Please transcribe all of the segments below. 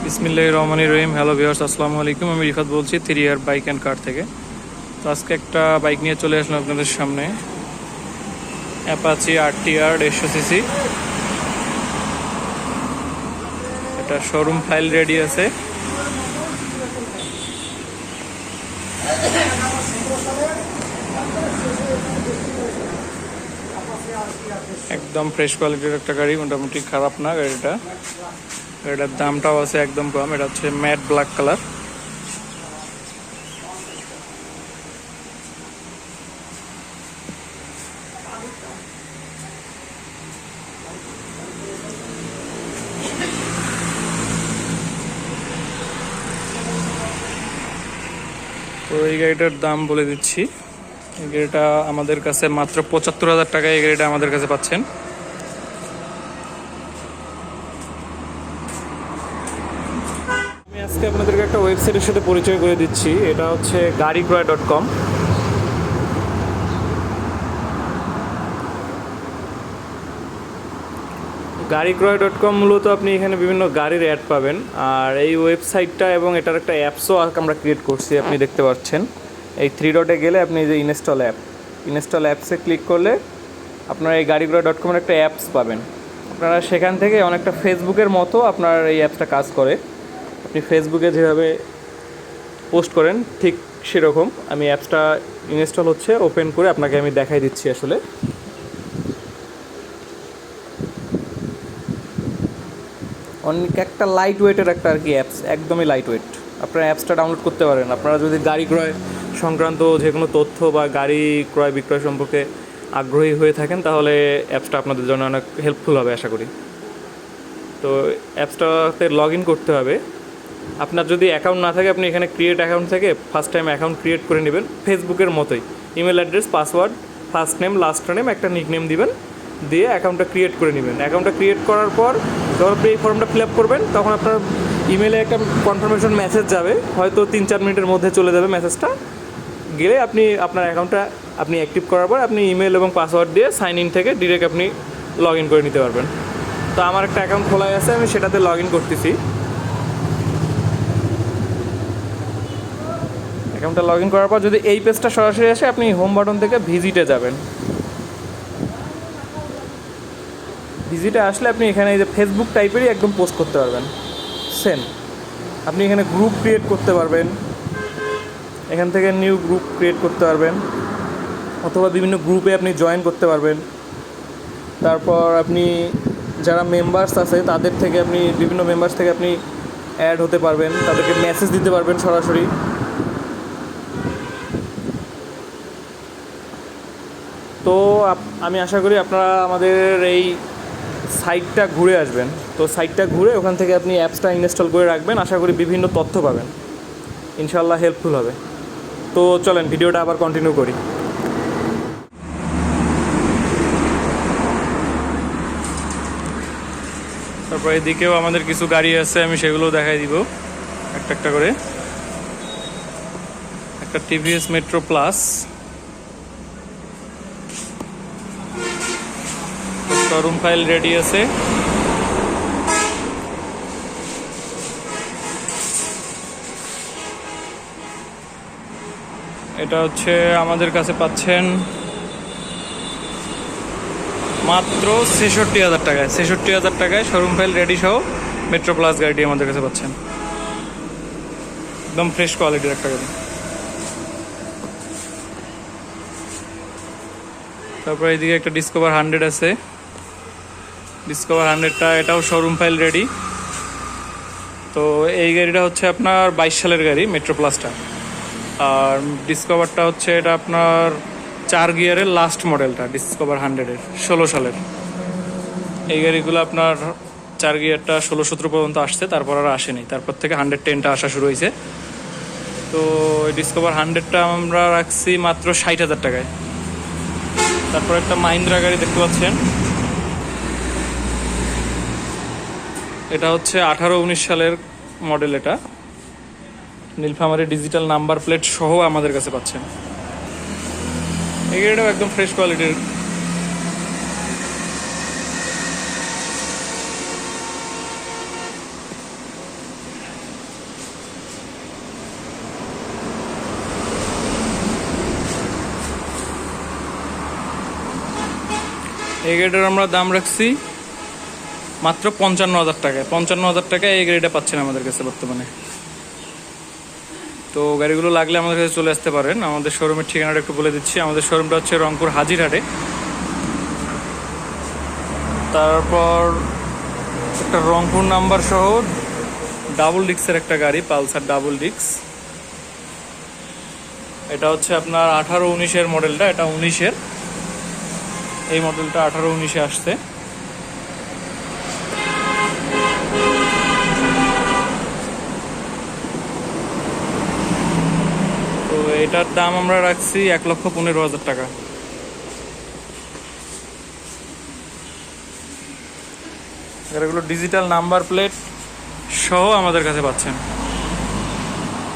বিসমিল্লাহির রহমানির রহিম। Hello viewers, আসসালামু আলাইকুম। আমি রিফাত বলছি 3R বাইক অ্যান্ড কার থেকে। তো আজকে একটা বাইক নিয়ে চলে আসলাম আপনাদের সামনে, অ্যাপাচি RTR 150cc। এটা শোরুম ফাইল রেডি আছে। একদম ফ্রেশ কোয়ালিটির একটা গাড়ি, মোটামুটি খারাপ না গাড়িটা। গাড়িটার দামটাও আছে একদম কম। এটা হচ্ছে ম্যাট ব্ল্যাক কালার। তো এই গাড়িটার দাম বলে দিচ্ছি। এই গাড়িটা আমাদের কাছে মাত্র 75,000 টাকায় এই গাড়িটা আমাদের কাছে পাচ্ছেন। আমি আজকে আপনাদেরকে একটা ওয়েবসাইটের সাথে পরিচয় করে দিচ্ছি। এটা হচ্ছে গাড়িক্রয়.com। গাড়িক্রয়.com মূলত আপনি এখানে বিভিন্ন গাড়ির অ্যাড পাবেন। আর এই ওয়েবসাইটটা এবং এটার একটা অ্যাপসও আমরা ক্রিয়েট করছি, আপনি দেখতে পাচ্ছেন। এই 3 ডটে গেলে আপনি যে ইনস্টল অ্যাপসে ক্লিক করলে আপনারা এই গাড়িক্রয়.com এর একটা অ্যাপস পাবেন। আপনারা সেখান থেকে অনেকটা ফেসবুকের মতো আপনার এই অ্যাপসটা কাজ করে। আপনি ফেসবুকে যেভাবে পোস্ট করেন ঠিক সেরকম। আমি অ্যাপসটা ইনস্টল হচ্ছে, ওপেন করে আপনাকে আমি দেখাই দিচ্ছি। আসলে অনেক একটা লাইট ওয়েটের একটা আর কি অ্যাপস, একদমই লাইট ওয়েট। আপনারা অ্যাপসটা ডাউনলোড করতে পারেন। আপনারা যদি গাড়ি ক্রয় সংক্রান্ত যে কোনো তথ্য বা গাড়ি ক্রয় বিক্রয় সম্পর্কে আগ্রহী হয়ে থাকেন, তাহলে অ্যাপসটা আপনাদের জন্য অনেক হেল্পফুল হবে আশা করি। তো অ্যাপসটাতে লগ ইন করতে হবে। আপনার যদি অ্যাকাউন্ট না থাকে, আপনি এখানে ক্রিয়েট অ্যাকাউন্ট থেকে ফার্স্ট টাইম অ্যাকাউন্ট ক্রিয়েট করে নেবেন। ফেসবুকের মতোই email address, password, first name, last name, একটা নিক নেম দিবেন, দিয়ে অ্যাকাউন্টটা ক্রিয়েট করে নেবেন। অ্যাকাউন্টটা ক্রিয়েট করার পর যখন আপনি এই ফর্মটা ফিল আপ করবেন, তখন আপনার ইমেলে একটা কনফার্মেশন মেসেজ যাবে, হয়তো 3-4 মিনিটের মধ্যে চলে যাবে মেসেজটা। গেলে আপনি আপনার অ্যাকাউন্টটা আপনি অ্যাক্টিভ করার পর আপনি ইমেল এবং পাসওয়ার্ড দিয়ে সাইন ইন থেকে ডিরেক্ট আপনি লগ ইন করে নিতে পারবেন। তো আমার একটা অ্যাকাউন্ট খোলাই আছে, আমি সেটাতে লগ ইন করতেছি। অ্যাকাউন্টটা লগ ইন করার পর যদি এই পেজটা সরাসরি আসে, আপনি হোম বাটন থেকে ভিজিটে যাবেন। ভিজিটে আসলে আপনি এখানে এই যে ফেসবুক টাইপেরই একদম পোস্ট করতে পারবেন। সেম আপনি এখানে গ্রুপ ক্রিয়েট করতে পারবেন, এখান থেকে নিউ গ্রুপ ক্রিয়েট করতে পারবেন, অথবা বিভিন্ন গ্রুপে আপনি জয়েন করতে পারবেন। তারপর আপনি যারা মেম্বার্স আছে তাদের থেকে আপনি বিভিন্ন মেম্বার্স থেকে আপনি অ্যাড হতে পারবেন, তাদেরকে মেসেজ দিতে পারবেন সরাসরি। তো আমি আশা করি আপনারা আমাদের এই সাইটটা ঘুরে আসবেন। তো সাইটটা ঘুরে ওখান থেকে আপনি অ্যাপসটা ইনস্টল করে রাখবেন। আশা করি বিভিন্ন তথ্য পাবেন, ইনশাল্লাহ হেল্পফুল হবে। তো চলেন ভিডিওটা আবার কন্টিনিউ করি। তারপর এদিকেও আমাদের কিছু গাড়ি আছে, আমি সেগুলো দেখাই দিব একটা একটা করে। একটা TVS metro plus, showroom file ready আছে। এটা হচ্ছে আমাদের কাছে পাচ্ছেন মাত্র 66,000 টাকায়। 66,000 টাকায় শোরুম ফাইল রেডি সহ মেট্রো প্লাস গাড়িটি আমাদের কাছে পাচ্ছেন। একদম ফ্রেশ কোয়ালিটির একটা গাড়ি। তারপর এইদিকে একটা ডিসকভার 100 আছে। ডিসকভার 100টা এটাও শোরুম ফাইল রেডি। তো এই গাড়িটা হচ্ছে আপনার 22 সালের গাড়ি, মেট্রো প্লাসটা। আর ডিসকভারটা হচ্ছে এটা আপনার 4 গিয়ারের লাস্ট মডেলটা, ডিসকভার 100-এর 16 সালের। এই গাড়িগুলো আপনার 4 গিয়ারটা 16-17 পর্যন্ত আসছে, তারপর আর আসেনি। তারপর থেকে 110টা আসা শুরু হয়েছে। তো ডিসকভার 100টা আমরা রাখছি মাত্র 60,000 টাকায়। তারপর একটা মাহিন্দ্রা গাড়ি দেখতে পাচ্ছেন, এটা হচ্ছে 18-19 সালের মডেল। এটা নীলফামারী ডিজিটাল নাম্বার প্লেট সহ আমাদের কাছে পাচ্ছেন। এই গাড়িটাও একদম ফ্রেশ কোয়ালিটির। এই গাড়িটার আমরা দাম রাখছি মাত্র 55,000 টাকায়। 55,000 টাকায় এই গাড়িটা পাচ্ছেন আমাদের কাছে বর্তমানে। তো গাড়িগুলো লাগলে আমাদের কাছে চলে আসতে পারেন। আমাদের শোরুমের ঠিকানাটা একটু বলে দিচ্ছি। আমাদের শোরুমটা হচ্ছে রংপুর হাজিরহাটে। তারপর একটা রংপুর নাম্বার সহ ডাবল ডিক্সের একটা গাড়ি, পালসার ডাবল ডিক্স। এটা হচ্ছে আপনার 18-19-এর মডেলটা, এটা 19-এর। এই মডেলটা 18-19-এ আসছে। তো এটার দাম আমরা রাখছি 1,15,000 টাকা। গাড়িগুলো ডিজিটাল নাম্বার প্লেট সহ আমাদের কাছে পাচ্ছেন।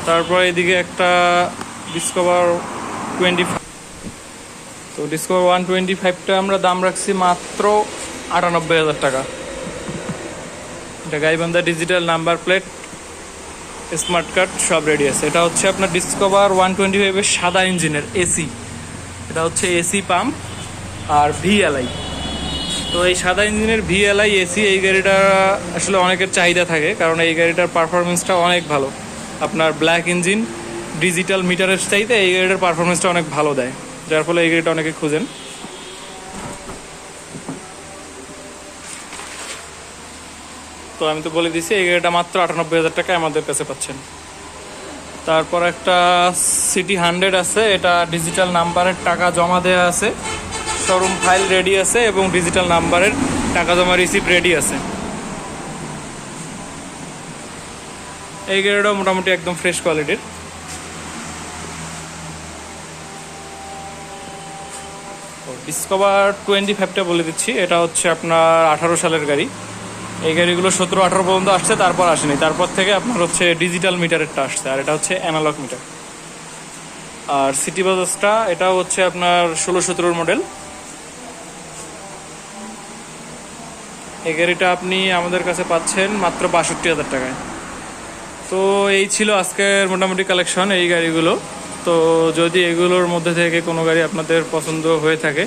তারপর এদিকে একটা ডিসকভার 25। তো ডিসকভার 125টা আমরা দাম রাখছি মাত্র 98,000 টাকা। এটা Gaibandha digital number plate, smart card সব রেডি আছে। এটা হচ্ছে আপনার ডিসকভার 125-এর সাদা ইঞ্জিনের এসি। এটা হচ্ছে এসি পাম্প আর ভিএলআই। তো এই সাদা ইঞ্জিনের ভিএলআই এসি এই গাড়িটা আসলে অনেকের চাহিদা থাকে, কারণ এই গাড়িটার পারফরমেন্সটা অনেক ভালো। আপনার ব্ল্যাক ইঞ্জিন ডিজিটাল মিটারের চাইতে এই গাড়িটার পারফরমেন্সটা অনেক ভালো দেয়, যার ফলে এই গাড়িটা অনেকে খুঁজেন। তো আমি তো বলে দিছি এই গাড়িটা মাত্র 98,000 টাকায় আমাদের কাছে পাচ্ছেন। তারপর একটা সিটি 100 আছে। এটা ডিজিটাল নাম্বারের টাকা জমা দেওয়া আছে, শোরুম ফাইল রেডি আছে এবং ডিজিটাল নাম্বারের টাকা জমা রিসিপ্ট রেডি আছে। এই গাড়িটাও মোটামুটি একদম ফ্রেশ কোয়ালিটির। ডিসকভার 25টা বলে দিচ্ছি। এটা হচ্ছে আপনার 18 সালের গাড়ি। এই গাড়িগুলো 17-18 পর্যন্ত আসছে, তারপর আসেনি। তারপর থেকে আপনার হচ্ছে ডিজিটাল মিটারেরটা আসছে, আর এটা হচ্ছে অ্যানালগ মিটার। আর সিটি বাজাজটা এটাও হচ্ছে আপনার 16-17 মডেল। এই গাড়িটা আপনি আমাদের কাছে পাচ্ছেন মাত্র 62,000 টাকায়। তো এই ছিল আজকের মোটামুটি কালেকশন এই গাড়িগুলো। তো যদি এগুলোর মধ্যে থেকে কোনো গাড়ি আপনাদের পছন্দ হয়ে থাকে,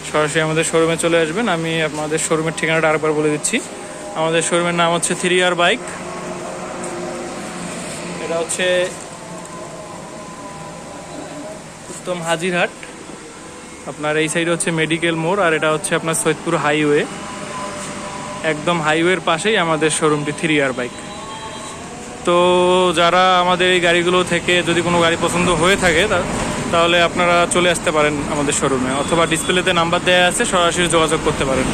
সরাসরি আমাদের শোরুমে চলে আসবেন। আমি আপনাদের শোরুমের ঠিকানাটা আরেকবার বলে দিচ্ছি। আমাদের শোরুমের নাম হচ্ছে 3R বাইক। এটা হচ্ছে উত্তম হাজিরহাট। আপনার এই সাইডে হচ্ছে মেডিকেল মোড়, আর এটা হচ্ছে আপনার সৈয়দপুর হাইওয়ে। একদম হাইওয়ের পাশেই আমাদের শোরুমটি 3R বাইক। তো যারা আমাদের এই গাড়িগুলো থেকে যদি কোনো গাড়ি পছন্দ হয়ে থাকে তাহলে আপনারা চলে আসতে পারেন আমাদের শোরুমে, অথবা ডিসপ্লেতে নাম্বার দেওয়া আছে, সরাসরি যোগাযোগ করতে পারেন।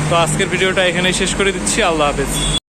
তো আজকের ভিডিওটা এখানেই শেষ করে দিচ্ছি। আল্লাহ হাফেজ।